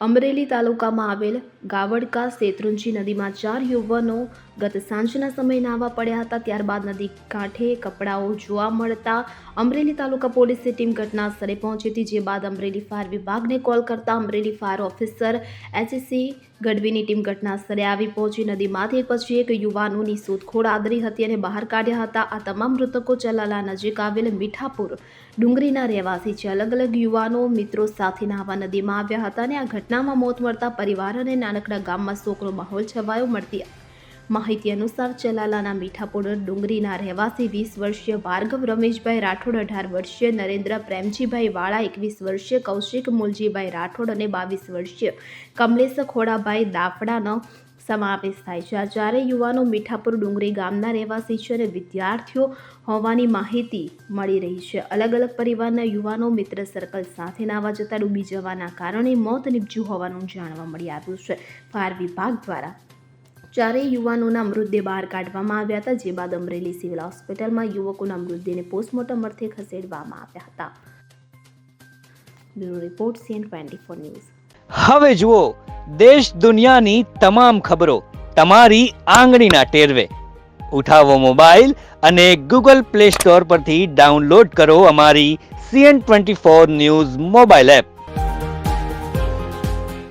અમરેલી તાલુકામાં આવેલ ગાવડકા શેત્રુંજી નદીમાં 4 યુવાનો ગત સાંજના સમયે નાહવા પડ્યા હતા. ત્યારબાદ નદી કાંઠે કપડાઓ જોવા મળતા અમરેલી તાલુકા પોલીસની ટીમ ઘટના સ્થળે પહોંચી હતી. જે બાદ અમરેલી ફાયર વિભાગને કોલ કરતા અમરેલી ફાયર ઓફિસર એચસી ગઢવીની ટીમ ઘટના સ્થળે આવી પહોંચી નદીમાંથી એક પછી એક યુવાનોની શોધખોળ આદરી હતી અને બહાર કાઢ્યા હતા. આ તમામ મૃતકો ચલાલા નજીક આવેલ મીઠાપુર ડુંગરીના રહેવાસી છે. અલગ અલગ યુવાનો મિત્રો સાથે નાહવા નદીમાં આવ્યા હતા અને આ ઘટનામાં મોત મળતા પરિવાર અને નાનકડા ગામમાં શોકનો માહોલ છવાયો. મળતી માહિતી અનુસાર ચલાલાના મીઠાપુર ડુંગરીના રહેવાસી 20 વર્ષીય ભાર્ગવ રમેશભાઈ રાઠોડ, 18 વર્ષીય નરેન્દ્ર પ્રેમજીભાઈ વાળા, 21 વર્ષીય કૌશિક મૂલજીભાઈ રાઠોડ અને 22 વર્ષીય કમલેશ ખોડાભાઈ દાફડાનો સમાવેશ થાય છે. આ ચારેય યુવાનો મીઠાપુર ડુંગરી ગામના રહેવાસી છે અને વિદ્યાર્થીઓ હોવાની માહિતી મળી રહી છે. અલગ અલગ પરિવારના યુવાનો મિત્ર સર્કલ સાથે નાહવા જતા ડૂબી જવાના કારણે મોત નીપજ્યું હોવાનું જાણવા મળી આવ્યું છે. ફાયર વિભાગ દ્વારા ચારેય યુવાનોના મૃતદેહ બહાર કાઢવામાં આવ્યા હતા. જે બાદ અમરેલી સિવિલ હોસ્પિટલમાં યુવકોના મૃતદેહને પોસ્ટમોર્ટમ અર્થે ખસેડવામાં આવ્યા હતા. Bureau report CN24 news. હવે જુઓ દેશ દુનિયાની તમામ ખબરો તમારી આંગળીના ટેરવે. ઉઠાવો મોબાઈલ અને Google Play Store પરથી ડાઉનલોડ કરો અમારી CN24 ન્યૂઝ મોબાઈલ એપ.